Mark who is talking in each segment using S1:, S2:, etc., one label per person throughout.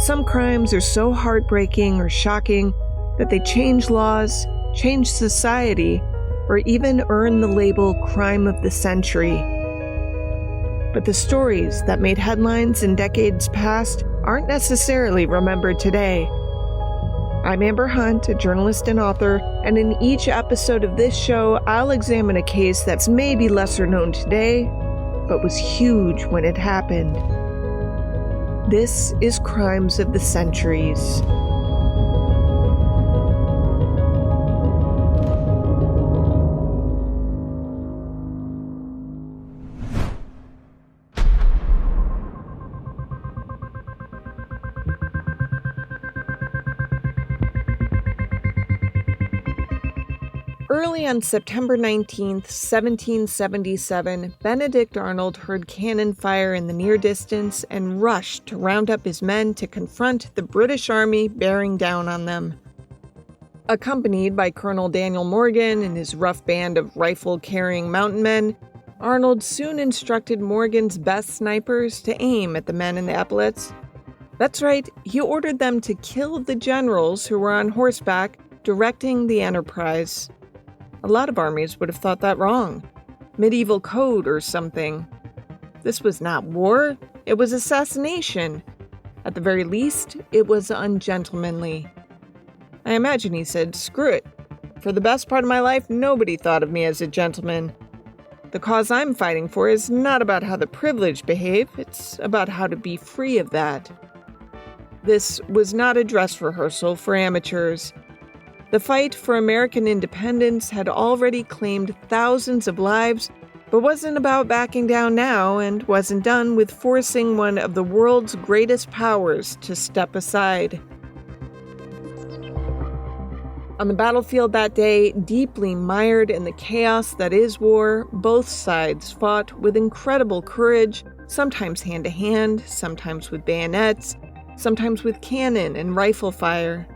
S1: Some crimes are so heartbreaking or shocking that they change laws, change society, or even earn the label crime of the century. But the stories that made headlines in decades past aren't necessarily remembered today. I'm Amber Hunt, a journalist and author, and in each episode of this show, I'll examine a case that's maybe lesser known today, but was huge when it happened. This is Crimes of the Centuries. Early on September 19th, 1777, Benedict Arnold heard cannon fire in the near distance and rushed to round up his men to confront the British army bearing down on them. Accompanied by Colonel Daniel Morgan and his rough band of rifle-carrying mountain men, Arnold soon instructed Morgan's best snipers to aim at the men in the epaulets. That's right, he ordered them to kill the generals who were on horseback directing the enterprise. A lot of armies would have thought that wrong. Medieval code or something. This was not war, it was assassination. At the very least, it was ungentlemanly. I imagine he said, "Screw it. For the best part of my life, nobody thought of me as a gentleman. The cause I'm fighting for is not about how the privileged behave, it's about how to be free of that." This was not a dress rehearsal for amateurs. The fight for American independence had already claimed thousands of lives, but wasn't about backing down now and wasn't done with forcing one of the world's greatest powers to step aside. On the battlefield that day, deeply mired in the chaos that is war, both sides fought with incredible courage, sometimes hand-to-hand, sometimes with bayonets, sometimes with cannon and rifle fire.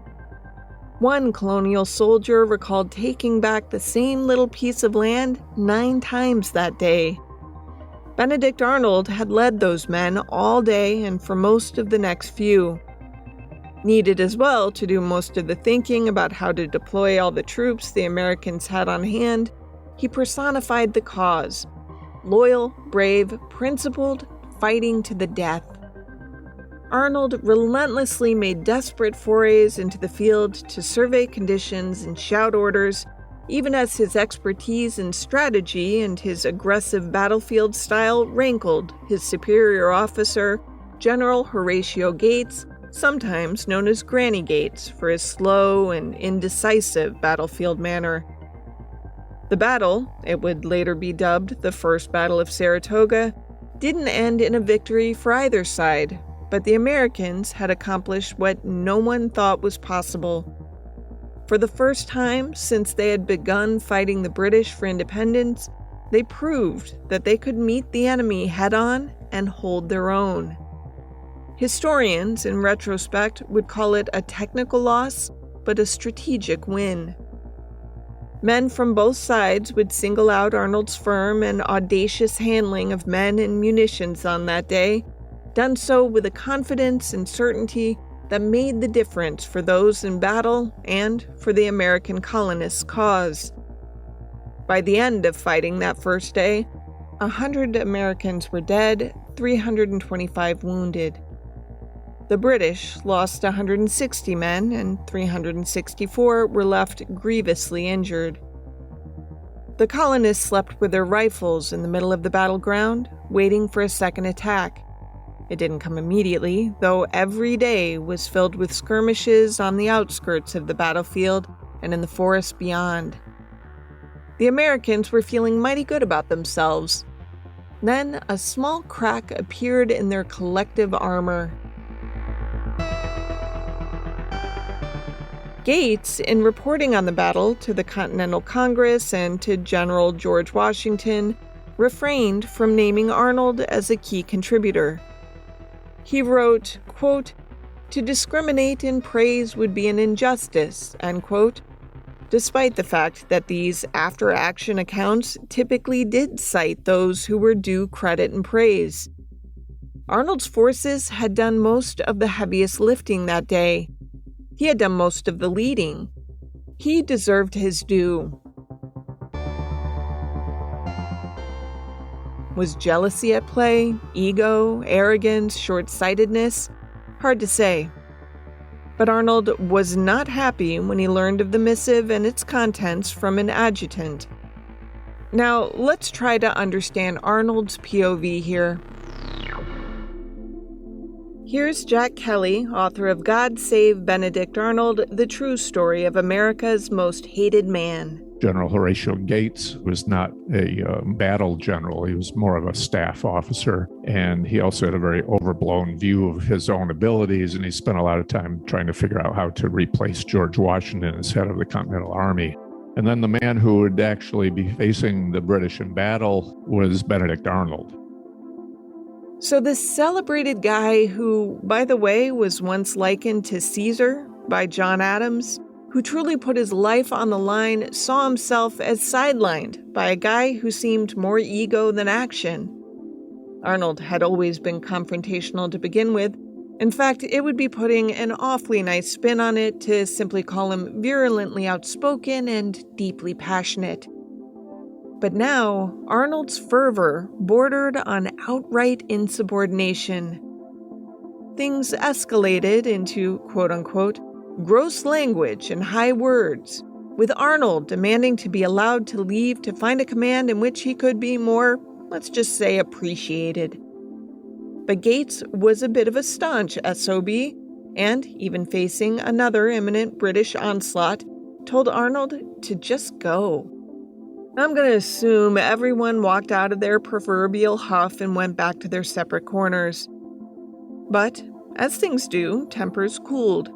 S1: One colonial soldier recalled taking back the same little piece of land 9 times that day. Benedict Arnold had led those men all day and for most of the next few. Needed as well to do most of the thinking about how to deploy all the troops the Americans had on hand, he personified the cause. Loyal, brave, principled, fighting to the death. Arnold relentlessly made desperate forays into the field to survey conditions and shout orders, even as his expertise in strategy and his aggressive battlefield style rankled his superior officer, General Horatio Gates, sometimes known as Granny Gates, for his slow and indecisive battlefield manner. The battle, it would later be dubbed the First Battle of Saratoga, didn't end in a victory for either side. But the Americans had accomplished what no one thought was possible. For the first time since they had begun fighting the British for independence, they proved that they could meet the enemy head-on and hold their own. Historians, in retrospect, would call it a technical loss, but a strategic win. Men from both sides would single out Arnold's firm and audacious handling of men and munitions on that day, done so with a confidence and certainty that made the difference for those in battle and for the American colonists' cause. By the end of fighting that first day, 100 Americans were dead, 325 wounded. The British lost 160 men, and 364 were left grievously injured. The colonists slept with their rifles in the middle of the battleground, waiting for a second attack. It didn't come immediately, though every day was filled with skirmishes on the outskirts of the battlefield and in the forest beyond. The Americans were feeling mighty good about themselves. Then a small crack appeared in their collective armor. Gates, in reporting on the battle to the Continental Congress and to General George Washington, refrained from naming Arnold as a key contributor. He wrote, quote, "To discriminate in praise would be an injustice," end quote, despite the fact that these after-action accounts typically did cite those who were due credit and praise. Arnold's forces had done most of the heaviest lifting that day. He had done most of the leading. He deserved his due. Was jealousy at play? Ego? Arrogance? Short-sightedness? Hard to say. But Arnold was not happy when he learned of the missive and its contents from an adjutant. Now, let's try to understand Arnold's POV here. Here's Jack Kelly, author of God Save Benedict Arnold, the true story of America's most hated man.
S2: General Horatio Gates was not a battle general. He was more of a staff officer, and he also had a very overblown view of his own abilities, and he spent a lot of time trying to figure out how to replace George Washington as head of the Continental Army. And then the man who would actually be facing the British in battle was Benedict Arnold.
S1: So this celebrated guy who, by the way, was once likened to Caesar by John Adams, who truly put his life on the line, saw himself as sidelined by a guy who seemed more ego than action. Arnold had always been confrontational to begin with. In fact, it would be putting an awfully nice spin on it to simply call him virulently outspoken and deeply passionate. But now, Arnold's fervor bordered on outright insubordination. Things escalated into, quote-unquote, gross language and high words, with Arnold demanding to be allowed to leave to find a command in which he could be more, let's just say, appreciated. But Gates was a bit of a staunch SOB, and, even facing another imminent British onslaught, told Arnold to just go. I'm going to assume everyone walked out of their proverbial huff and went back to their separate corners. But, as things do, tempers cooled.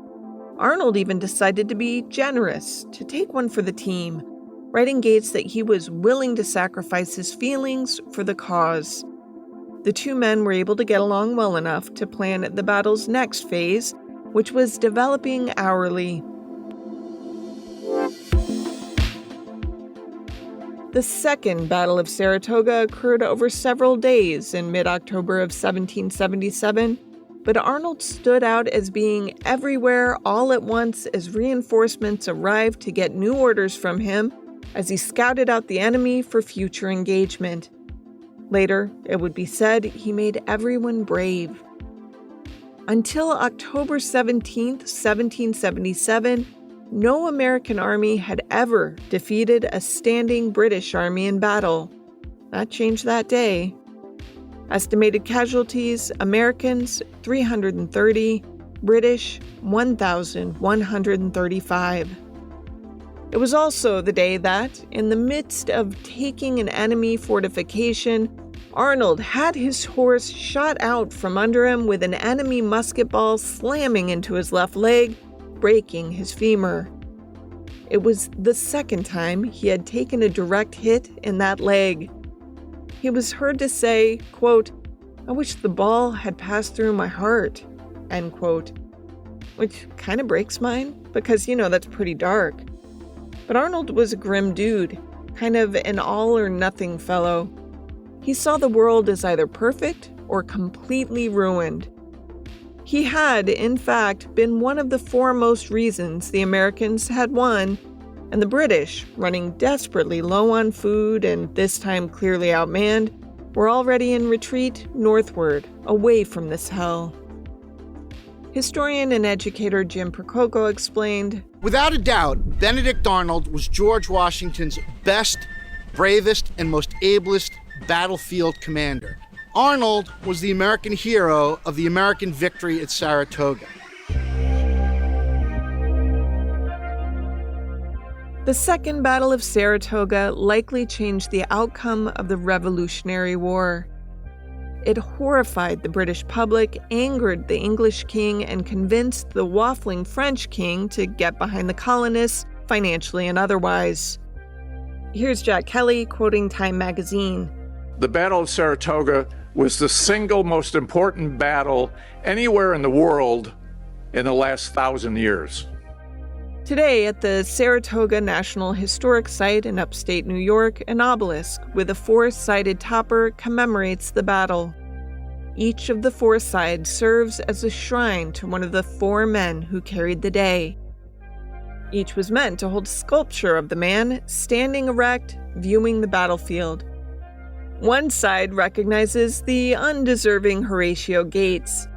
S1: Arnold even decided to be generous, to take one for the team, writing Gates that he was willing to sacrifice his feelings for the cause. The two men were able to get along well enough to plan the battle's next phase, which was developing hourly. The Second Battle of Saratoga occurred over several days in mid-October of 1777, but Arnold stood out as being everywhere all at once as reinforcements arrived to get new orders from him as he scouted out the enemy for future engagement. Later, it would be said he made everyone brave. Until October 17, 1777, no American army had ever defeated a standing British army in battle. That changed that day. Estimated casualties, Americans 330, British 1,135. It was also the day that, in the midst of taking an enemy fortification, Arnold had his horse shot out from under him with an enemy musket ball slamming into his left leg, breaking his femur. It was the second time he had taken a direct hit in that leg. He was heard to say, quote, "I wish the ball had passed through my heart," end quote. Which kind of breaks mine, because, that's pretty dark. But Arnold was a grim dude, kind of an all-or-nothing fellow. He saw the world as either perfect or completely ruined. He had, in fact, been one of the foremost reasons the Americans had won, and the British, running desperately low on food and this time clearly outmanned, were already in retreat northward, away from this hell. Historian and educator Jim Percoco explained,
S3: "Without a doubt, Benedict Arnold was George Washington's best, bravest, and most ablest battlefield commander. Arnold was the American hero of the American victory at Saratoga."
S1: The Second Battle of Saratoga likely changed the outcome of the Revolutionary War. It horrified the British public, angered the English king, and convinced the waffling French king to get behind the colonists, financially and otherwise. Here's Jack Kelly quoting Time magazine.
S4: The Battle of Saratoga was the single most important battle anywhere in the world in the last 1,000 years.
S1: Today, at the Saratoga National Historic Site in upstate New York, an obelisk with a 4-sided topper commemorates the battle. each of the four sides serves as a shrine to one of the four men who carried the day. Each was meant to hold a sculpture of the man standing erect, viewing the battlefield. One side recognizes the undeserving Horatio Gates.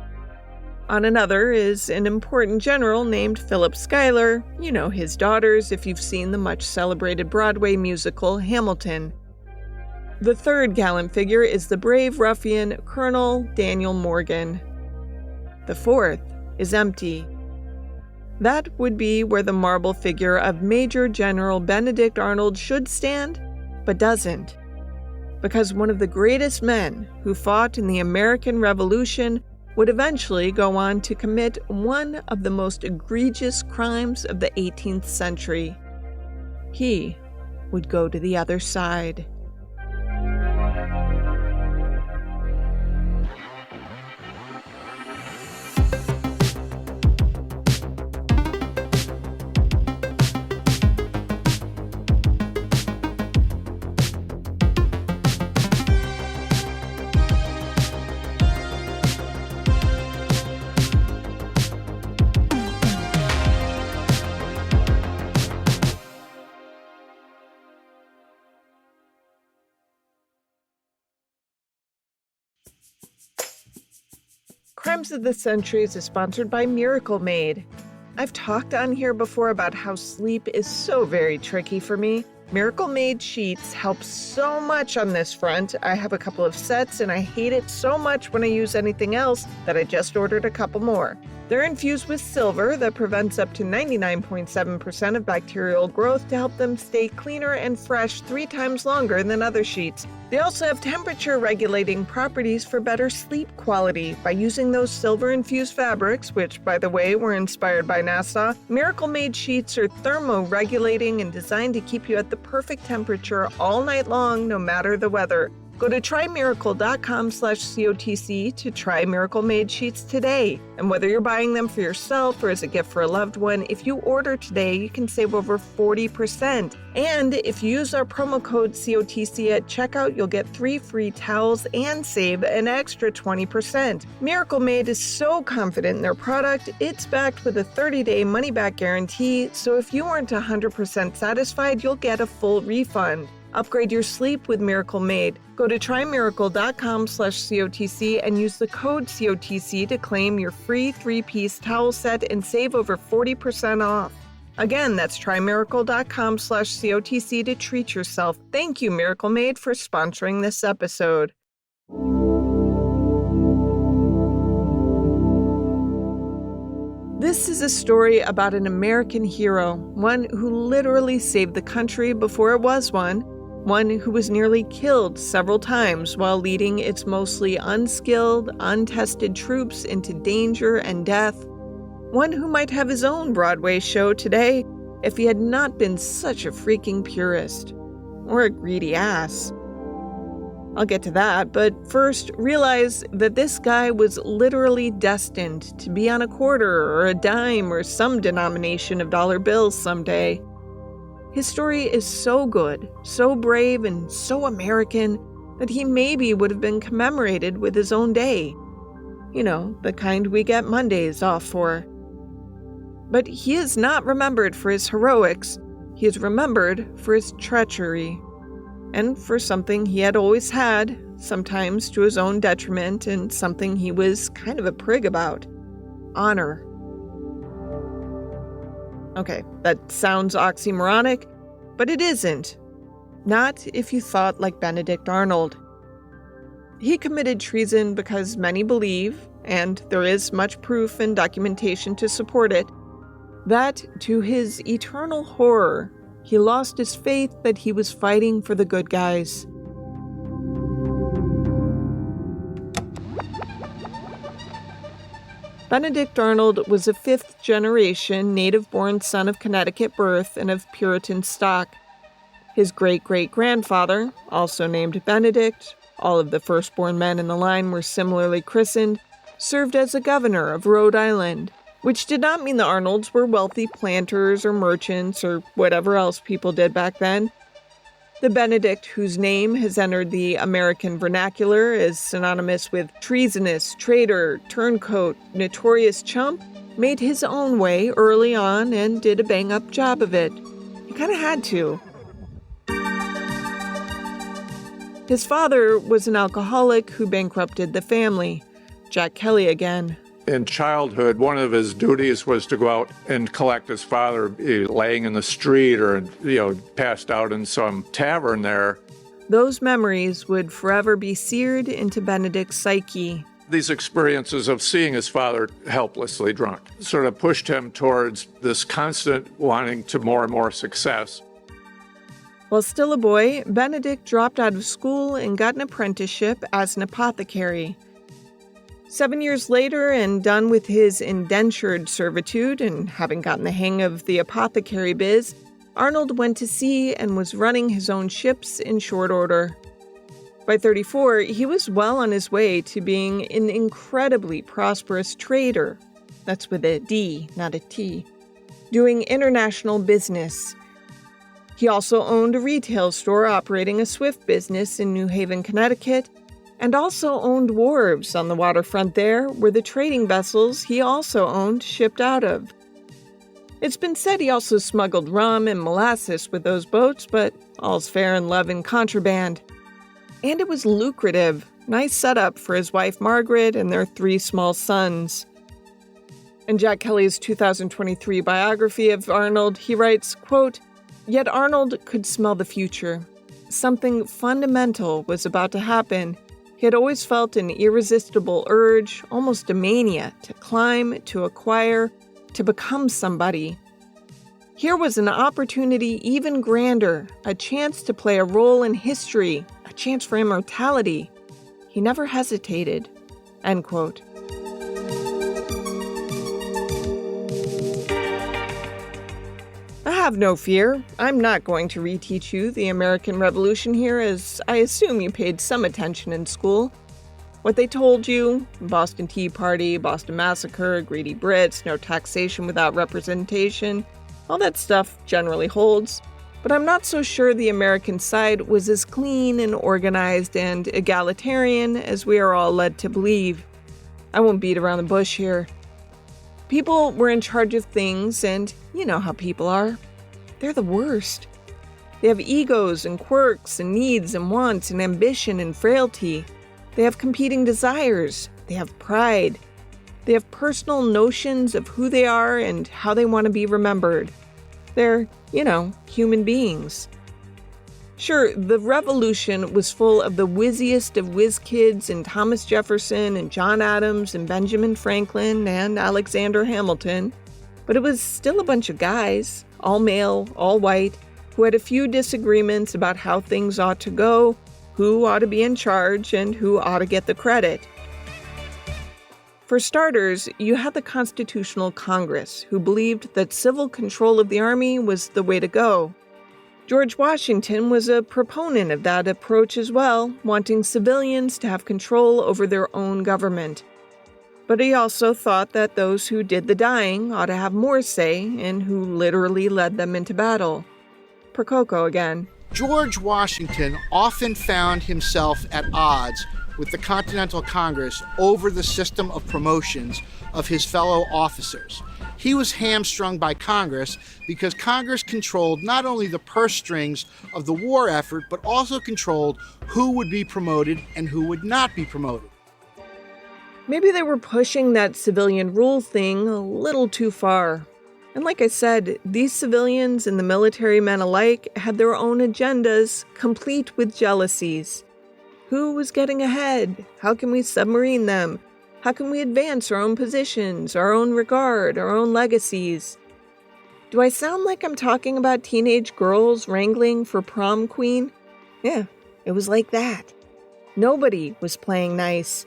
S1: On another is an important general named Philip Schuyler, you know his daughters if you've seen the much-celebrated Broadway musical Hamilton. The third gallant figure is the brave ruffian Colonel Daniel Morgan. The fourth is empty. That would be where the marble figure of Major General Benedict Arnold should stand, but doesn't. Because one of the greatest men who fought in the American Revolution would eventually go on to commit one of the most egregious crimes of the 18th century. He would go to the other side. Crimes of the Centuries is sponsored by Miracle Made. I've talked on here before about how sleep is so very tricky for me. Miracle Made sheets help so much on this front. I have a couple of sets and I hate it so much when I use anything else that I just ordered a couple more. They're infused with silver that prevents up to 99.7% of bacterial growth to help them stay cleaner and fresh 3 times longer than other sheets. They also have temperature regulating properties for better sleep quality. By using those silver-infused fabrics, which, by the way, were inspired by NASA, Miracle Made sheets are thermoregulating and designed to keep you at the perfect temperature all night long, no matter the weather. Go to trymiracle.com/COTC to try Miracle Made sheets today. And whether you're buying them for yourself or as a gift for a loved one, if you order today, you can save over 40%. And if you use our promo code COTC at checkout, you'll get 3 free towels and save an extra 20%. Miracle Made is so confident in their product, it's backed with a 30-day money-back guarantee, so if you aren't 100% satisfied, you'll get a full refund. Upgrade your sleep with Miracle Made. Go to trymiracle.com/COTC and use the code COTC to claim your free 3-piece towel set and save over 40% off. Again, that's trymiracle.com/COTC to treat yourself. Thank you, Miracle Made, for sponsoring this episode. This is a story about an American hero, one who literally saved the country before it was one who was nearly killed several times while leading its mostly unskilled, untested troops into danger and death, one who might have his own Broadway show today if he had not been such a freaking purist. Or a greedy ass. I'll get to that, but first, realize that this guy was literally destined to be on a quarter or a dime or some denomination of dollar bills someday. His story is so good, so brave, and so American that he maybe would have been commemorated with his own day. You know, the kind we get Mondays off for. But he is not remembered for his heroics. He is remembered for his treachery. And for something he had always had, sometimes to his own detriment, and something he was kind of a prig about: honor. Okay, that sounds oxymoronic, but it isn't. Not if you thought like Benedict Arnold. He committed treason because many believe, and there is much proof and documentation to support it, that to his eternal horror, he lost his faith that he was fighting for the good guys. Benedict Arnold was a 5th-generation native-born son of Connecticut birth and of Puritan stock. His great-great-grandfather, also named Benedict, all of the firstborn men in the line were similarly christened, served as a governor of Rhode Island, which did not mean the Arnolds were wealthy planters or merchants or whatever else people did back then. The Benedict, whose name has entered the American vernacular as synonymous with treasonous, traitor, turncoat, notorious chump, made his own way early on and did a bang-up job of it. He kind of had to. His father was an alcoholic who bankrupted the family. Jack Kelly again.
S4: In childhood, one of his duties was to go out and collect his father laying in the street or, passed out in some tavern there.
S1: Those memories would forever be seared into Benedict's psyche.
S4: These experiences of seeing his father helplessly drunk sort of pushed him towards this constant wanting to more and more success.
S1: While still a boy, Benedict dropped out of school and got an apprenticeship as an apothecary. 7 years later, and done with his indentured servitude and having gotten the hang of the apothecary biz, Arnold went to sea and was running his own ships in short order. By 34, he was well on his way to being an incredibly prosperous trader. That's with a D, not a T. Doing international business. He also owned a retail store operating a Swift business in New Haven, Connecticut, and also owned wharves on the waterfront there, where the trading vessels he also owned shipped out of. It's been said he also smuggled rum and molasses with those boats, but all's fair in love and contraband. And it was lucrative. Nice setup for his wife Margaret and their 3 small sons. In Jack Kelly's 2023 biography of Arnold, he writes, quote, "Yet Arnold could smell the future. Something fundamental was about to happen. He had always felt an irresistible urge, almost a mania, to climb, to acquire, to become somebody. Here was an opportunity even grander, a chance to play a role in history, a chance for immortality. He never hesitated." End quote. Have no fear. I'm not going to reteach you the American Revolution here, as I assume you paid some attention in school. What they told you, Boston Tea Party, Boston Massacre, greedy Brits, no taxation without representation, all that stuff generally holds. But I'm not so sure the American side was as clean and organized and egalitarian as we are all led to believe. I won't beat around the bush here. People were in charge of things, and you know how people are. They're the worst. They have egos and quirks and needs and wants and ambition and frailty. They have competing desires. They have pride. They have personal notions of who they are and how they want to be remembered. They're, human beings. Sure, the revolution was full of the whizziest of whiz kids and Thomas Jefferson and John Adams and Benjamin Franklin and Alexander Hamilton, but it was still a bunch of guys, all male, all white, who had a few disagreements about how things ought to go, who ought to be in charge, and who ought to get the credit. For starters, you had the Constitutional Congress, who believed that civil control of the army was the way to go. George Washington was a proponent of that approach as well, wanting civilians to have control over their own government. But he also thought that those who did the dying ought to have more say in who literally led them into battle. Percoco again.
S3: George Washington often found himself at odds with the Continental Congress over the system of promotions of his fellow officers. He was hamstrung by Congress because Congress controlled not only the purse strings of the war effort, but also controlled who would be promoted and who would not be promoted.
S1: Maybe they were pushing that civilian rule thing a little too far. And like I said, these civilians and the military men alike had their own agendas, complete with jealousies. Who was getting ahead? How can we submarine them? How can we advance our own positions, our own regard, our own legacies? Do I sound like I'm talking about teenage girls wrangling for prom queen? Yeah, it was like that. Nobody was playing nice.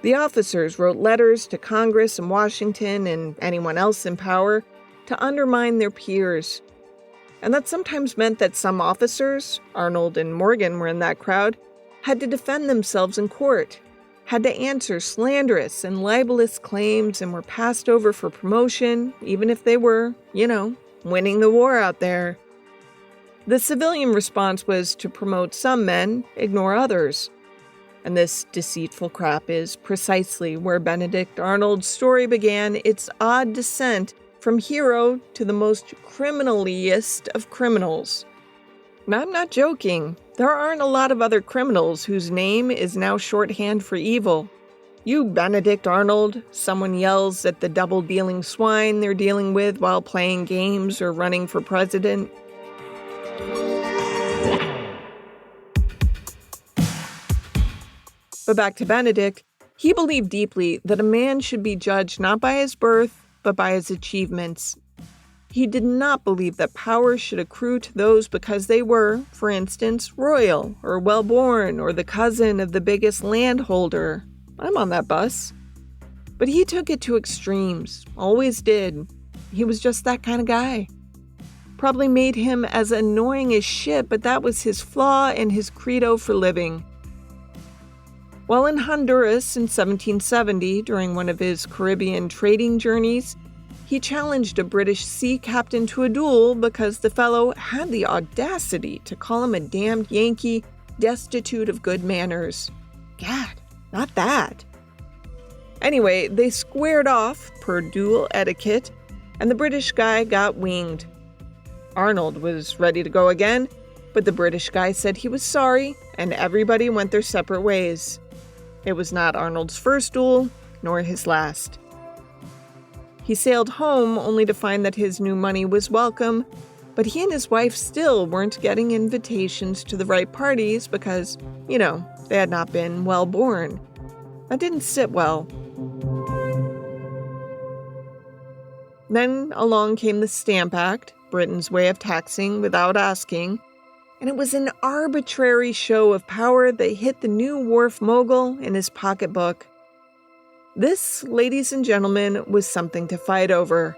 S1: The officers wrote letters to Congress and Washington and anyone else in power to undermine their peers. And that sometimes meant that some officers, Arnold and Morgan were in that crowd, had to defend themselves in court, had to answer slanderous and libelous claims, and were passed over for promotion, even if they were, winning the war out there. The civilian response was to promote some men, ignore others. And this deceitful crap is precisely where Benedict Arnold's story began its odd descent from hero to the most criminaliest of criminals. And I'm not joking. There aren't a lot of other criminals whose name is now shorthand for evil. You Benedict Arnold, someone yells at the double-dealing swine they're dealing with while playing games or running for president. But back to Benedict, he believed deeply that a man should be judged not by his birth, but by his achievements. He did not believe that power should accrue to those because they were, for instance, royal or well-born or the cousin of the biggest landholder. I'm on that bus. But he took it to extremes, always did. He was just that kind of guy. Probably made him as annoying as shit, but that was his flaw and his credo for living. While in Honduras in 1770, during one of his Caribbean trading journeys, he challenged a British sea captain to a duel because the fellow had the audacity to call him a damned Yankee destitute of good manners. God, not that. Anyway, they squared off per duel etiquette, and the British guy got winged. Arnold was ready to go again, but the British guy said he was sorry, and everybody went their separate ways. It was not Arnold's first duel, nor his last. He sailed home only to find that his new money was welcome, but he and his wife still weren't getting invitations to the right parties because, they had not been well born. That didn't sit well. Then along came the Stamp Act, Britain's way of taxing without asking, and it was an arbitrary show of power that hit the new wharf mogul in his pocketbook. This, ladies and gentlemen, was something to fight over.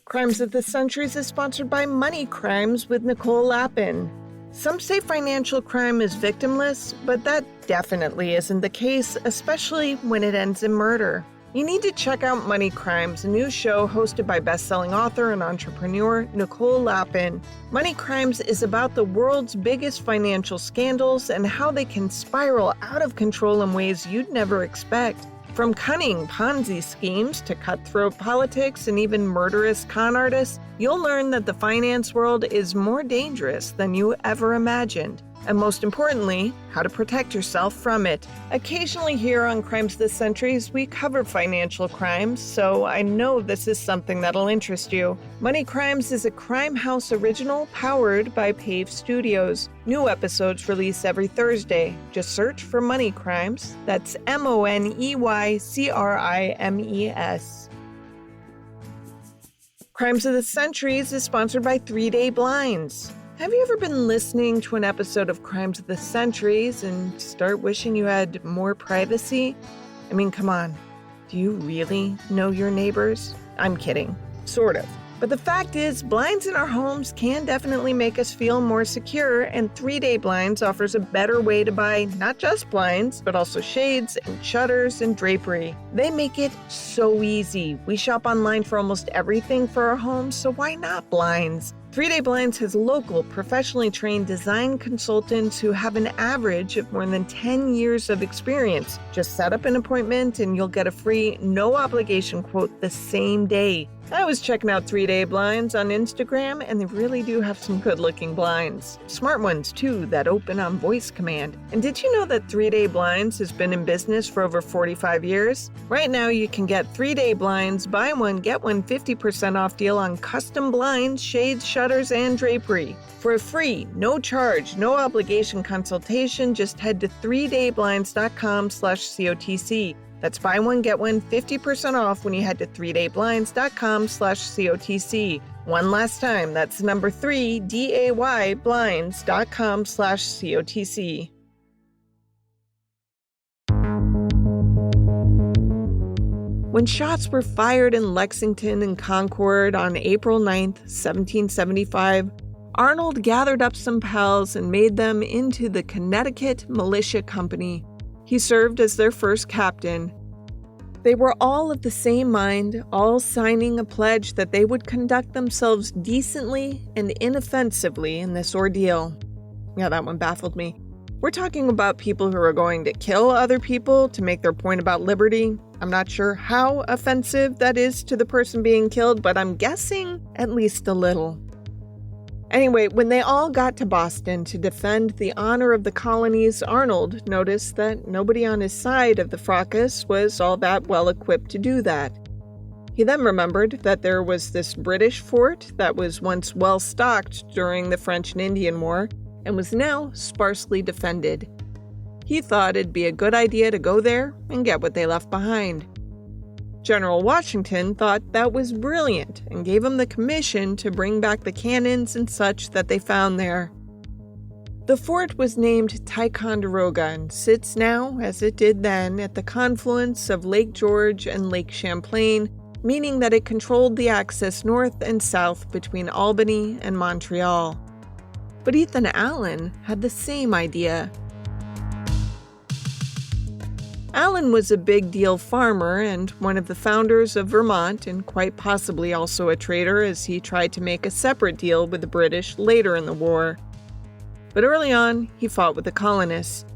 S1: Crimes of the Centuries is sponsored by MoneyCrimes with Nicole Lappin. Some say financial crime is victimless, but that definitely isn't the case, especially when it ends in murder. You need to check out MoneyCrimes, a new show hosted by best-selling author and entrepreneur Nicole Lappin. MoneyCrimes is about the world's biggest financial scandals and how they can spiral out of control in ways you'd never expect. From cunning Ponzi schemes to cutthroat politics and even murderous con artists, you'll learn that the finance world is more dangerous than you ever imagined. And most importantly, how to protect yourself from it. Occasionally here on Crimes of the Centuries, we cover financial crimes, so I know this is something that'll interest you. MoneyCrimes is a Crime House original powered by PAVE Studios. New episodes release every Thursday. Just search for MoneyCrimes. That's MoneyCrimes. Crimes of the Centuries is sponsored by 3 Day Blinds. Have you ever been listening to an episode of Crimes of the Centuries and start wishing you had more privacy? I mean, come on. Do you really know your neighbors? I'm kidding. Sort of. But the fact is, blinds in our homes can definitely make us feel more secure, and 3 Day Blinds offers a better way to buy not just blinds, but also shades and shutters and drapery. They make it so easy. We shop online for almost everything for our homes, so why not blinds? 3 Day Blinds has local, professionally trained design consultants who have an average of more than 10 years of experience. Just set up an appointment and you'll get a free, no-obligation quote the same day. I was checking out 3 Day Blinds on Instagram, and they really do have some good-looking blinds. Smart ones, too, that open on voice command. And did you know that 3 Day Blinds has been in business for over 45 years? Right now, you can get 3 Day Blinds, buy one, get one 50% off deal on custom blinds, shades, shutters, and drapery. For a free, no charge, no obligation consultation, just head to 3dayblinds.com/COTC. That's buy one, get one 50% off when you head to 3dayblinds.com/COTC. One last time, that's number 3, dayblinds.com/COTC. When shots were fired in Lexington and Concord on April 9th, 1775, Arnold gathered up some pals and made them into the Connecticut Militia Company. He served as their first captain. They were all of the same mind, all signing a pledge that they would conduct themselves decently and inoffensively in this ordeal. Yeah, that one baffled me. We're talking about people who are going to kill other people to make their point about liberty. I'm not sure how offensive that is to the person being killed, but I'm guessing at least a little. Anyway, when they all got to Boston to defend the honor of the colonies, Arnold noticed that nobody on his side of the fracas was all that well equipped to do that. He then remembered that there was this British fort that was once well stocked during the French and Indian War and was now sparsely defended. He thought it'd be a good idea to go there and get what they left behind. General Washington thought that was brilliant and gave him the commission to bring back the cannons and such that they found there. The fort was named Ticonderoga and sits now, as it did then, at the confluence of Lake George and Lake Champlain, meaning that it controlled the access north and south between Albany and Montreal. But Ethan Allen had the same idea. Allen was a big deal farmer and one of the founders of Vermont, and quite possibly also a traitor as he tried to make a separate deal with the British later in the war. But early on, he fought with the colonists.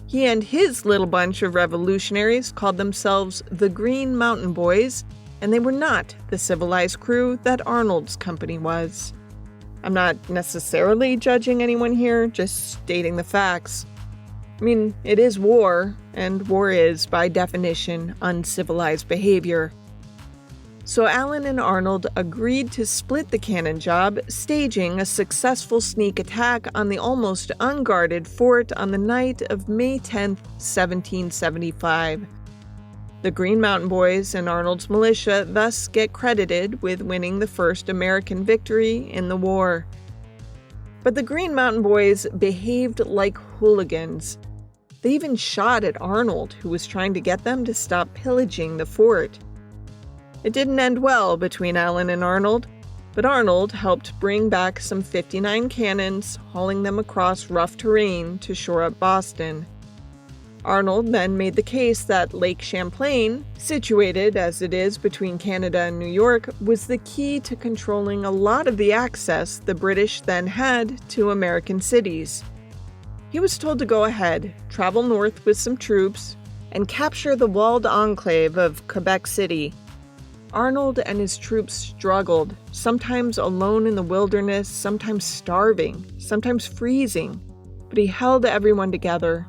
S1: He and his little bunch of revolutionaries called themselves the Green Mountain Boys, and they were not the civilized crew that Arnold's company was. I'm not necessarily judging anyone here, just stating the facts. I mean, it is war, and war is, by definition, uncivilized behavior. So Allen and Arnold agreed to split the cannon job, staging a successful sneak attack on the almost unguarded fort on the night of May 10, 1775. The Green Mountain Boys and Arnold's militia thus get credited with winning the first American victory in the war. But the Green Mountain Boys behaved like hooligans. They even shot at Arnold, who was trying to get them to stop pillaging the fort. It didn't end well between Allen and Arnold, but Arnold helped bring back some 59 cannons, hauling them across rough terrain to shore up Boston. Arnold then made the case that Lake Champlain, situated as it is between Canada and New York, was the key to controlling a lot of the access the British then had to American cities. He was told to go ahead, travel north with some troops, and capture the walled enclave of Quebec City. Arnold and his troops struggled, sometimes alone in the wilderness, sometimes starving, sometimes freezing, but he held everyone together.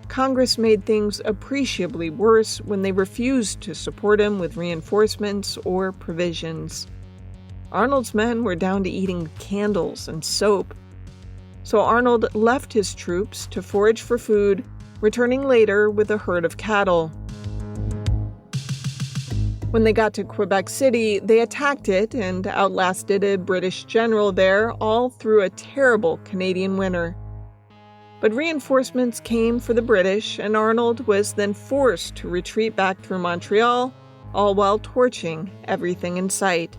S1: Congress made things appreciably worse when they refused to support him with reinforcements or provisions. Arnold's men were down to eating candles and soap. So Arnold left his troops to forage for food, returning later with a herd of cattle. When they got to Quebec City, they attacked it and outlasted a British general there, all through a terrible Canadian winter. But reinforcements came for the British, and Arnold was then forced to retreat back through Montreal, all while torching everything in sight.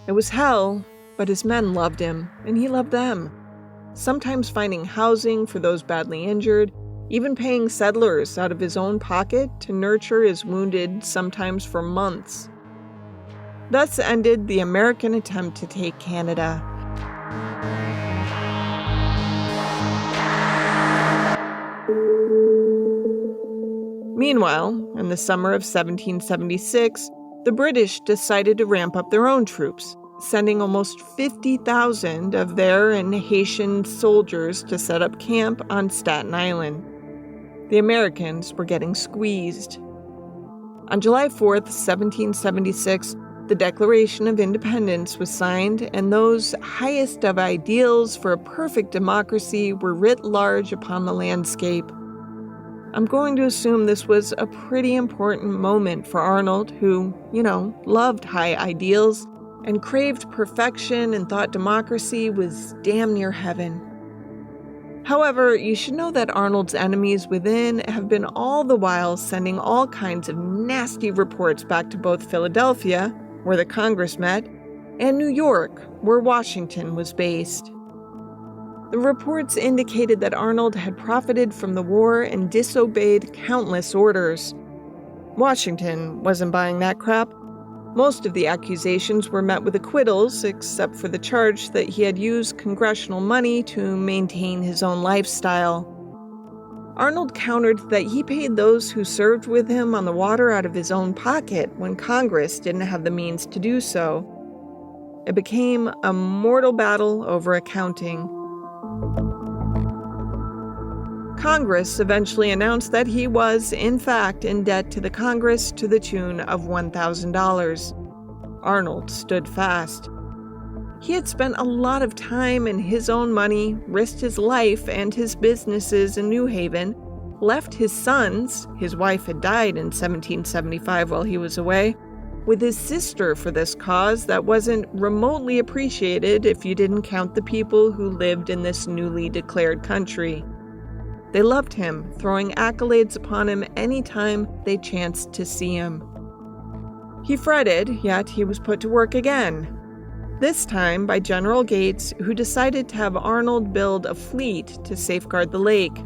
S1: It was hell, but his men loved him, and he loved them. Sometimes finding housing for those badly injured, even paying settlers out of his own pocket to nurture his wounded, sometimes for months. Thus ended the American attempt to take Canada. Meanwhile, in the summer of 1776, the British decided to ramp up their own troops, sending almost 50,000 of their and Haitian soldiers to set up camp on Staten Island. The Americans were getting squeezed. On July 4th, 1776, the Declaration of Independence was signed, and those highest of ideals for a perfect democracy were writ large upon the landscape. I'm going to assume this was a pretty important moment for Arnold, who, loved high ideals and craved perfection and thought democracy was damn near heaven. However, you should know that Arnold's enemies within have been all the while sending all kinds of nasty reports back to both Philadelphia, where the Congress met, and New York, where Washington was based. The reports indicated that Arnold had profited from the war and disobeyed countless orders. Washington wasn't buying that crap. Most of the accusations were met with acquittals, except for the charge that he had used congressional money to maintain his own lifestyle. Arnold countered that he paid those who served with him on the water out of his own pocket when Congress didn't have the means to do so. It became a mortal battle over accounting. Congress eventually announced that he was, in fact, in debt to the Congress to the tune of $1,000. Arnold stood fast. He had spent a lot of time and his own money, risked his life and his businesses in New Haven, left his sons, his wife had died in 1775 while he was away, with his sister for this cause that wasn't remotely appreciated if you didn't count the people who lived in this newly declared country. They loved him, throwing accolades upon him any time they chanced to see him. He fretted, yet he was put to work again. This time by General Gates, who decided to have Arnold build a fleet to safeguard the lake.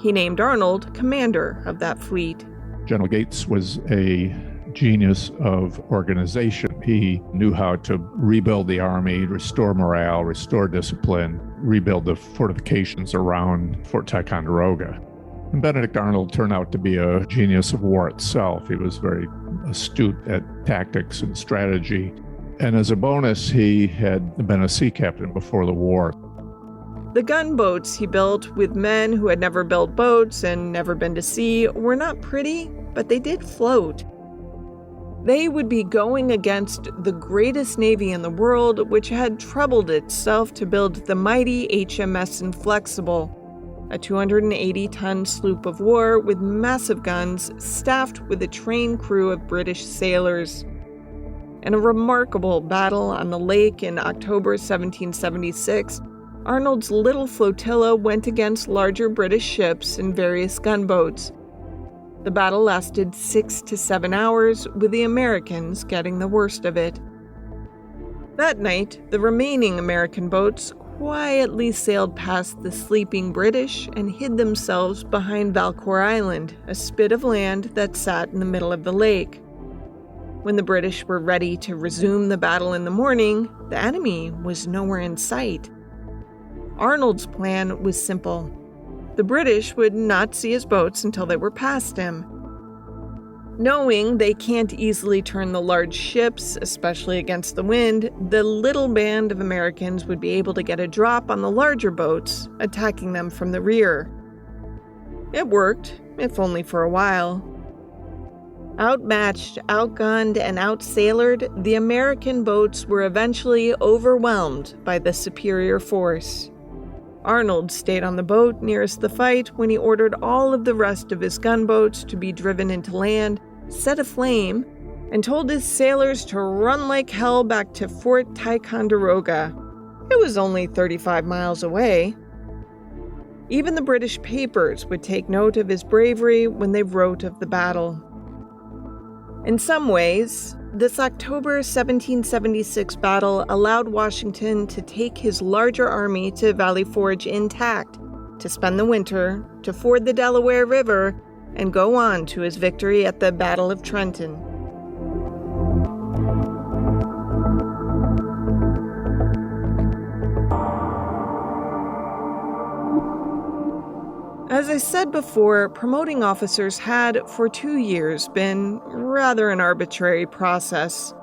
S1: He named Arnold commander of that fleet.
S2: General Gates was a genius of organization. He knew how to rebuild the army, restore morale, restore discipline, rebuild the fortifications around Fort Ticonderoga. And Benedict Arnold turned out to be a genius of war itself. He was very astute at tactics and strategy. And as a bonus, he had been a sea captain before the war.
S1: The gunboats he built with men who had never built boats and never been to sea were not pretty, but they did float. They would be going against the greatest navy in the world, which had troubled itself to build the mighty HMS Inflexible, a 280-ton sloop of war with massive guns staffed with a trained crew of British sailors. In a remarkable battle on the lake in October 1776, Arnold's little flotilla went against larger British ships and various gunboats. The battle lasted 6 to 7 hours, with the Americans getting the worst of it. That night, the remaining American boats quietly sailed past the sleeping British and hid themselves behind Valcour Island, a spit of land that sat in the middle of the lake. When the British were ready to resume the battle in the morning, the enemy was nowhere in sight. Arnold's plan was simple. The British would not see his boats until they were past him. Knowing they can't easily turn the large ships, especially against the wind, the little band of Americans would be able to get a drop on the larger boats, attacking them from the rear. It worked, if only for a while. Outmatched, outgunned, and outsailored, the American boats were eventually overwhelmed by the superior force. Arnold stayed on the boat nearest the fight when he ordered all of the rest of his gunboats to be driven into land, set aflame, and told his sailors to run like hell back to Fort Ticonderoga. It was only 35 miles away. Even the British papers would take note of his bravery when they wrote of the battle. In some ways, this October 1776 battle allowed Washington to take his larger army to Valley Forge intact, to spend the winter, to ford the Delaware River, and go on to his victory at the Battle of Trenton. As I said before, promoting officers had, for 2 years, been rather an arbitrary process.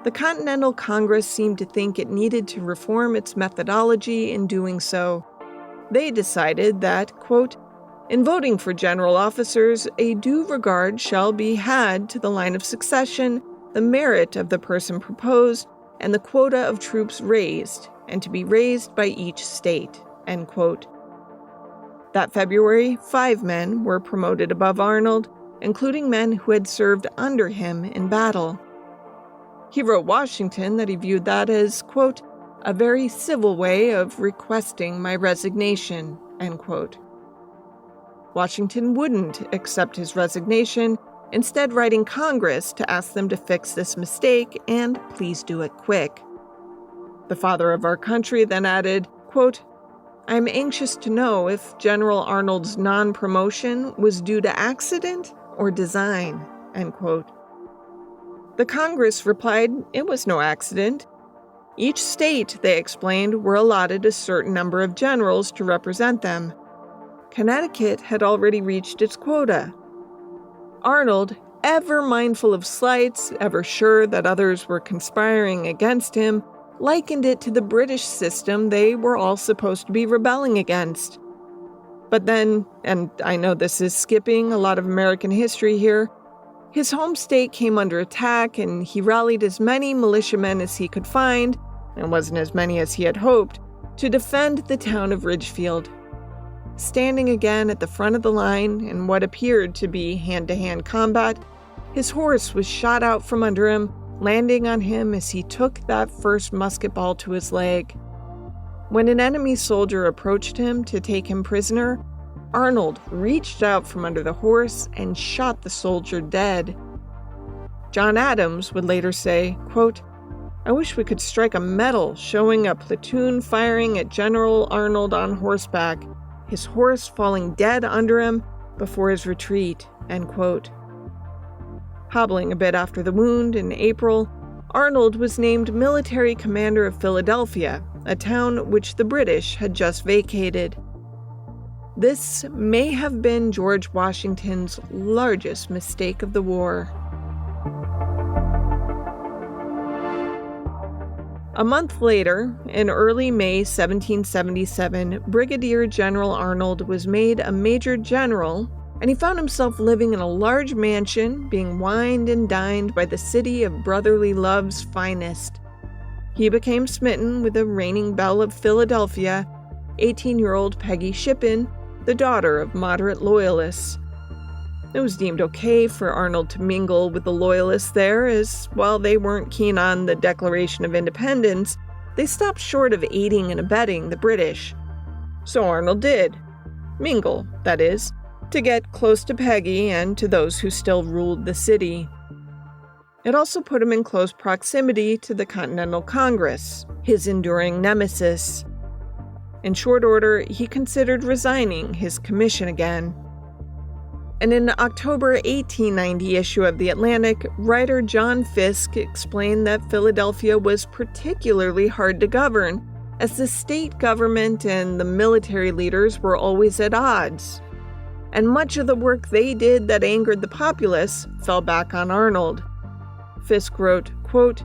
S1: The Continental Congress seemed to think it needed to reform its methodology in doing so. They decided that, quote, "In voting for general officers, a due regard shall be had to the line of succession, the merit of the person proposed, and the quota of troops raised, and to be raised by each state," end quote. That February, 5 men were promoted above Arnold, including men who had served under him in battle. He wrote Washington that he viewed that as, quote, "a very civil way of requesting my resignation," end quote. Washington wouldn't accept his resignation, instead writing Congress to ask them to fix this mistake and please do it quick. The father of our country then added, quote, "I'm anxious to know if General Arnold's non-promotion was due to accident or design," end quote. The Congress replied it was no accident. Each state, they explained, were allotted a certain number of generals to represent them. Connecticut had already reached its quota. Arnold, ever mindful of slights, ever sure that others were conspiring against him, likened it to the British system they were all supposed to be rebelling against. But then, and I know this is skipping a lot of American history here, his home state came under attack and he rallied as many militiamen as he could find, and wasn't as many as he had hoped, to defend the town of Ridgefield. Standing again at the front of the line in what appeared to be hand-to-hand combat, his horse was shot out from under him, landing on him as he took that first musket ball to his leg. When an enemy soldier approached him to take him prisoner, Arnold reached out from under the horse and shot the soldier dead. John Adams would later say, quote, "I wish we could strike a medal showing a platoon firing at General Arnold on horseback, his horse falling dead under him before his retreat," end quote. Hobbling a bit after the wound in April, Arnold was named military commander of Philadelphia, a town which the British had just vacated. This may have been George Washington's largest mistake of the war. A month later, in early May 1777, Brigadier General Arnold was made a Major General, and he found himself living in a large mansion, being wined and dined by the city of brotherly love's finest. He became smitten with the reigning belle of Philadelphia, 18-year-old Peggy Shippen, the daughter of moderate loyalists. It was deemed okay for Arnold to mingle with the loyalists there, as while they weren't keen on the Declaration of Independence, they stopped short of aiding and abetting the British. So Arnold did. Mingle, that is, to get close to Peggy and to those who still ruled the city. It also put him in close proximity to the Continental Congress, his enduring nemesis. In short order, he considered resigning his commission again. In an October 1890 issue of The Atlantic, writer John Fiske explained that Philadelphia was particularly hard to govern, as the state government and the military leaders were always at odds. And much of the work they did that angered the populace fell back on Arnold. Fiske wrote, quote,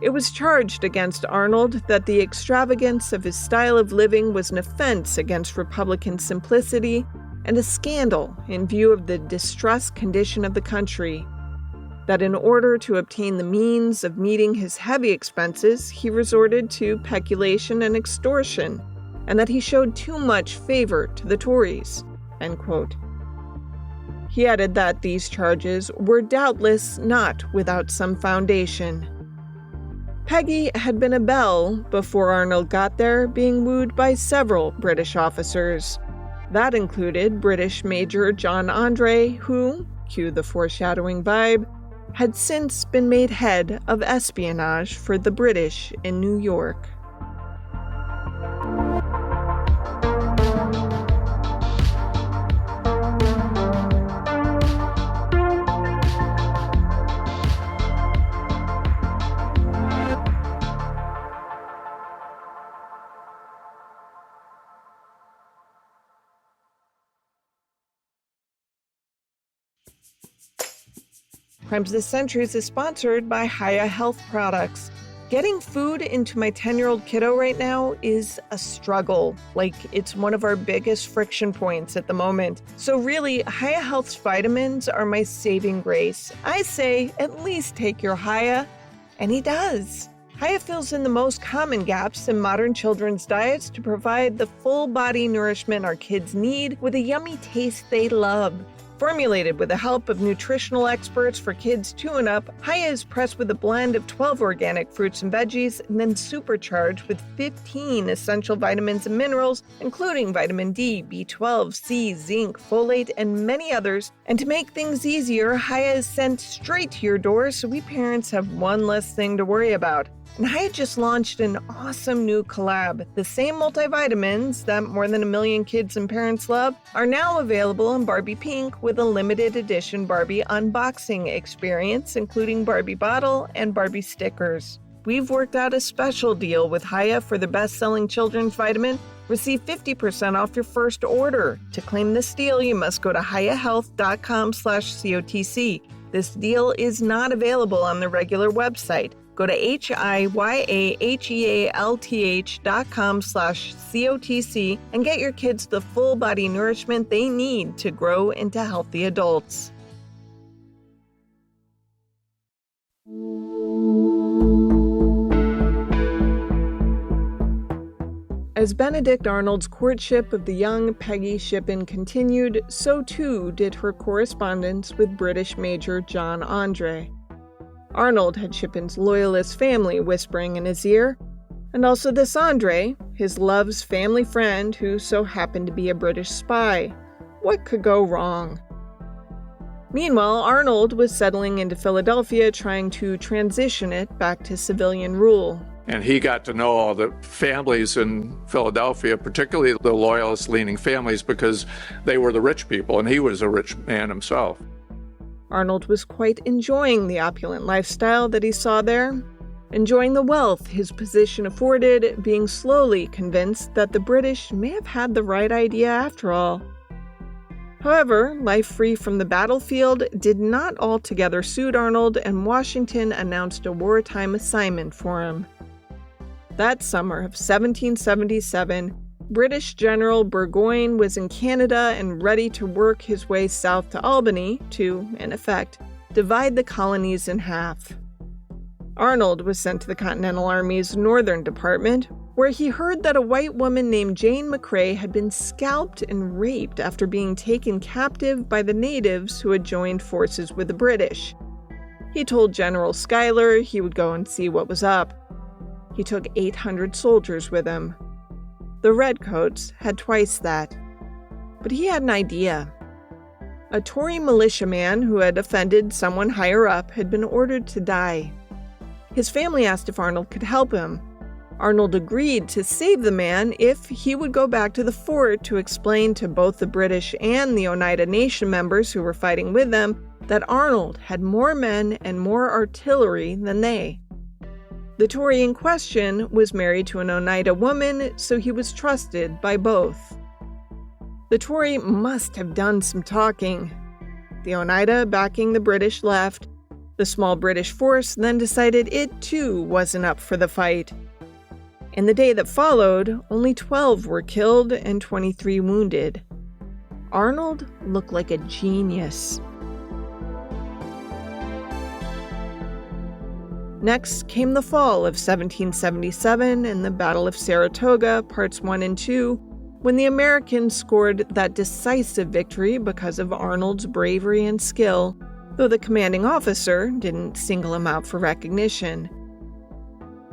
S1: "It was charged against Arnold that the extravagance of his style of living was an offense against Republican simplicity and a scandal in view of the distressed condition of the country. That in order to obtain the means of meeting his heavy expenses, he resorted to peculation and extortion, and that he showed too much favor to the Tories," end quote. He added that these charges were doubtless not without some foundation. Peggy had been a belle before Arnold got there, being wooed by several British officers. That included British Major John Andre, who, cue the foreshadowing vibe, had since been made head of espionage for the British in New York. Crimes of the Centuries is sponsored by Hiya Health products. Getting food into my 10-year-old kiddo right now is a struggle. Like, it's one of our biggest friction points at the moment. So really, Hiya Health's vitamins are my saving grace. I say, at least take your Hiya, and he does. Hiya fills in the most common gaps in modern children's diets to provide the full-body nourishment our kids need with a yummy taste they love. Formulated with the help of nutritional experts for kids 2 and up, Hiya is pressed with a blend of 12 organic fruits and veggies and then supercharged with 15 essential vitamins and minerals, including vitamin D, B12, C, zinc, folate, and many others. And to make things easier, Hiya is sent straight to your door so we parents have one less thing to worry about. And Hiya just launched an awesome new collab. The same multivitamins that more than 1 million kids and parents love are now available in Barbie Pink with a limited edition Barbie unboxing experience, including Barbie bottle and Barbie stickers. We've worked out a special deal with Hiya for the best-selling children's vitamin. Receive 50% off your first order. To claim this deal, you must go to hiyahealth.com/COTC. This deal is not available on the regular website. Go to hiyahealth.com/COTC and get your kids the full body nourishment they need to grow into healthy adults. As Benedict Arnold's courtship of the young Peggy Shippen continued, so too did her correspondence with British Major John Andre. Arnold had Shippen's loyalist family whispering in his ear, and also this Andre, his love's family friend who so happened to be a British spy. What could go wrong? Meanwhile, Arnold was settling into Philadelphia, trying to transition it back to civilian rule.
S4: And he got to know all the families in Philadelphia, particularly the loyalist-leaning families, because they were the rich people, and he was a rich man himself.
S1: Arnold was quite enjoying the opulent lifestyle that he saw there, enjoying the wealth his position afforded, being slowly convinced that the British may have had the right idea after all. However, life free from the battlefield did not altogether suit Arnold, and Washington announced a wartime assignment for him. That summer of 1777, British General Burgoyne was in Canada and ready to work his way south to Albany to, in effect, divide the colonies in half. Arnold was sent to the Continental Army's Northern Department, where he heard that a white woman named Jane McCrae had been scalped and raped after being taken captive by the natives who had joined forces with the British. He told General Schuyler he would go and see what was up. He took 800 soldiers with him. The Redcoats had twice that. But he had an idea. A Tory militiaman who had offended someone higher up had been ordered to die. His family asked if Arnold could help him. Arnold agreed to save the man if he would go back to the fort to explain to both the British and the Oneida Nation members who were fighting with them that Arnold had more men and more artillery than they. The Tory in question was married to an Oneida woman, so he was trusted by both. The Tory must have done some talking. The Oneida, backing the British, left. The small British force then decided it too wasn't up for the fight. In the day that followed, only 12 were killed and 23 wounded. Arnold looked like a genius. Next came the fall of 1777 and the Battle of Saratoga, Parts 1 and 2, when the Americans scored that decisive victory because of Arnold's bravery and skill, though the commanding officer didn't single him out for recognition.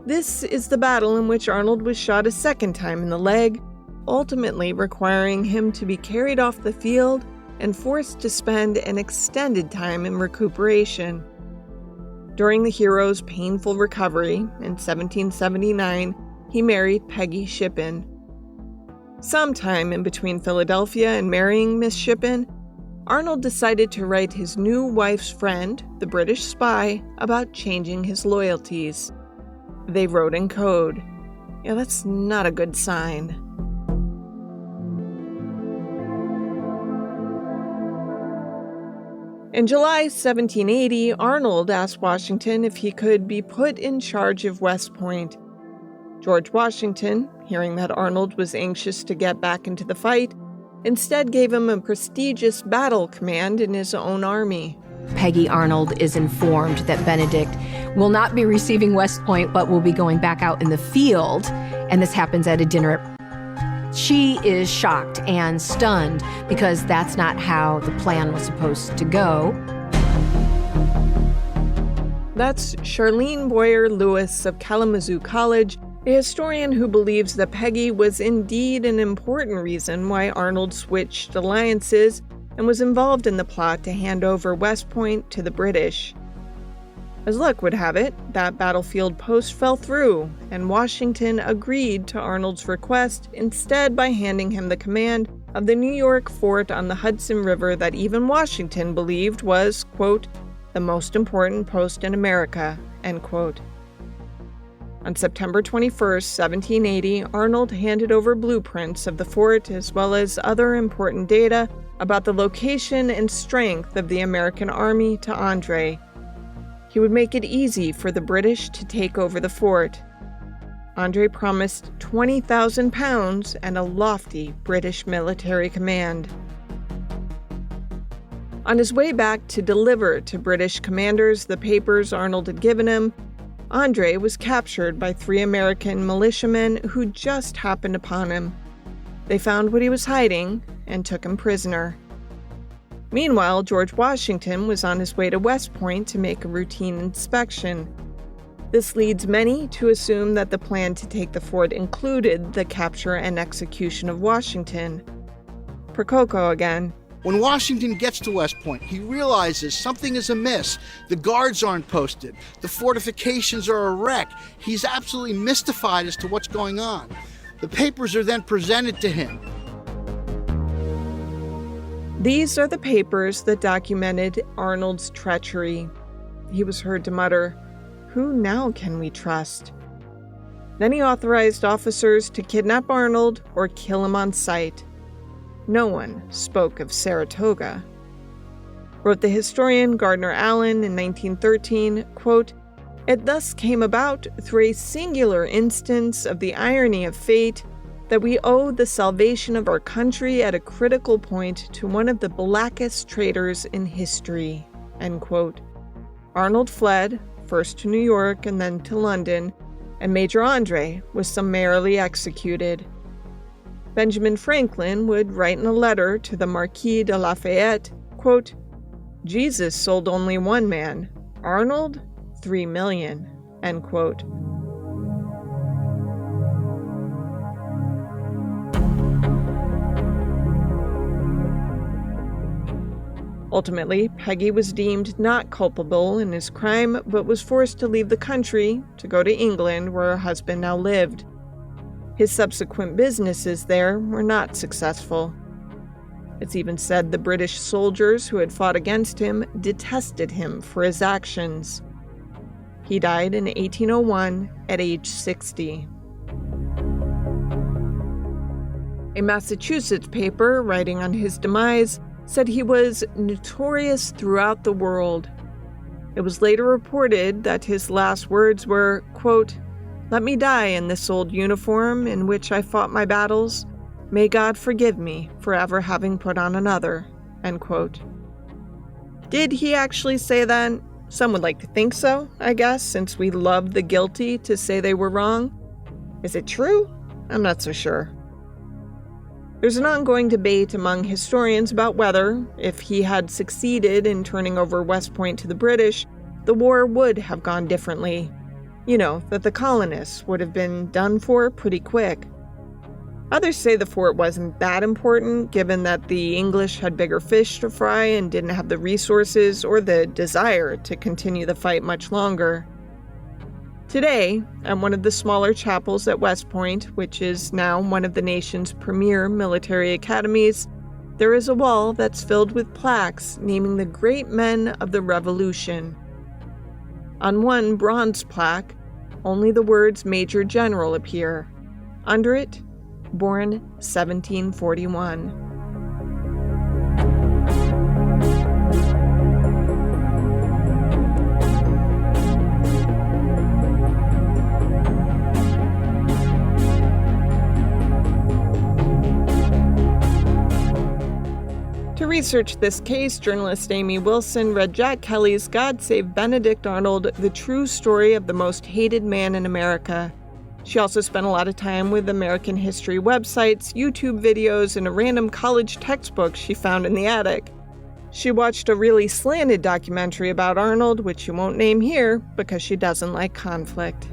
S1: This is the battle in which Arnold was shot a second time in the leg, ultimately requiring him to be carried off the field and forced to spend an extended time in recuperation. During the hero's painful recovery in 1779, he married Peggy Shippen. Sometime in between Philadelphia and marrying Miss Shippen, Arnold decided to write his new wife's friend, the British spy, about changing his loyalties. They wrote in code. Yeah, that's not a good sign. In July 1780, Arnold asked Washington if he could be put in charge of West Point. George Washington, hearing that Arnold was anxious to get back into the fight, instead gave him a prestigious battle command in his own army.
S5: Peggy Arnold is informed that Benedict will not be receiving West Point, but will be going back out in the field, and this happens at a dinner. She is shocked and stunned because that's not how the plan was supposed to go.
S1: That's Charlene Boyer Lewis of Kalamazoo College, a historian who believes that Peggy was indeed an important reason why Arnold switched alliances and was involved in the plot to hand over West Point to the British. As luck would have it, that battlefield post fell through, and Washington agreed to Arnold's request instead by handing him the command of the New York fort on the Hudson River that even Washington believed was, quote, the most important post in America, end quote. On September 21, 1780, Arnold handed over blueprints of the fort as well as other important data about the location and strength of the American army to Andre. He would make it easy for the British to take over the fort. Andre promised 20,000 pounds and a lofty British military command. On his way back to deliver to British commanders the papers Arnold had given him, Andre was captured by 3 American militiamen who just happened upon him. They found what he was hiding and took him prisoner. Meanwhile, George Washington was on his way to West Point to make a routine inspection. This leads many to assume that the plan to take the fort included the capture and execution of Washington. Prococo again.
S3: When Washington gets to West Point, he realizes something is amiss. The guards aren't posted. The fortifications are a wreck. He's absolutely mystified as to what's going on. The papers are then presented to him.
S1: These are the papers that documented Arnold's treachery. He was heard to mutter, "Who now can we trust?" Then he authorized officers to kidnap Arnold or kill him on sight. No one spoke of Saratoga. Wrote the historian Gardner Allen in 1913, quote, "It thus came about through a singular instance of the irony of fate that we owe the salvation of our country at a critical point to one of the blackest traitors in history," end quote. Arnold fled, first to New York and then to London, and Major Andre was summarily executed. Benjamin Franklin would write in a letter to the Marquis de Lafayette, quote, "Jesus sold only one man, Arnold, 3 million, end quote. Ultimately, Peggy was deemed not culpable in his crime, but was forced to leave the country to go to England, where her husband now lived. His subsequent businesses there were not successful. It's even said the British soldiers who had fought against him detested him for his actions. He died in 1801 at age 60. A Massachusetts paper writing on his demise said he was notorious throughout the world. It was later reported that his last words were, quote, "Let me die in this old uniform in which I fought my battles. May God forgive me for ever having put on another," end quote. Did he actually say that? Some would like to think so, I guess, since we love the guilty to say they were wrong. Is it true? I'm not so sure. There's an ongoing debate among historians about whether, if he had succeeded in turning over West Point to the British, the war would have gone differently. You know, that the colonists would have been done for pretty quick. Others say the fort wasn't that important, given that the English had bigger fish to fry and didn't have the resources or the desire to continue the fight much longer. Today, at one of the smaller chapels at West Point, which is now one of the nation's premier military academies, there is a wall that's filled with plaques naming the great men of the Revolution. On one bronze plaque, only the words Major General appear. Under it, born 1741. To research this case, journalist Amy Wilson read Jack Kelly's God Save Benedict Arnold, The True Story of the Most Hated Man in America. She also spent a lot of time with American history websites, YouTube videos, and a random college textbook she found in the attic. She watched a really slanted documentary about Arnold, which she won't name here because she doesn't like conflict.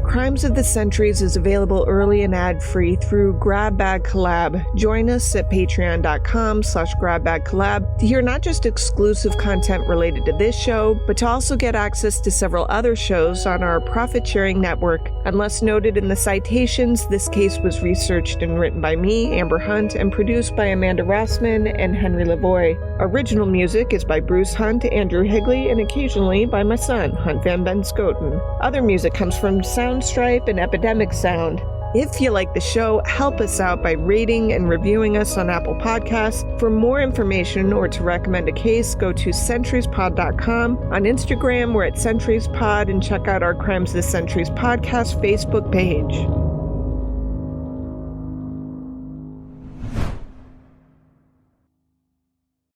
S1: Crimes of the Centuries is available early and ad-free through Grab Bag Collab. Join us at patreon.com/grabbagcollab to hear not just exclusive content related to this show, but to also get access to several other shows on our profit-sharing network. Unless noted in the citations, this case was researched and written by me, Amber Hunt, and produced by Amanda Rossman and Henry Lavoie. Original music is by Bruce Hunt, Andrew Higley, and occasionally by my son, Hunt Van Benscoten. Other music comes from Soundstripe and Epidemic Sound. If you like the show, help us out by rating and reviewing us on Apple Podcasts. For more information or to recommend a case, go to centuriespod.com. On Instagram, we're at centuriespod, and check out our Crimes of the Centuries podcast Facebook page.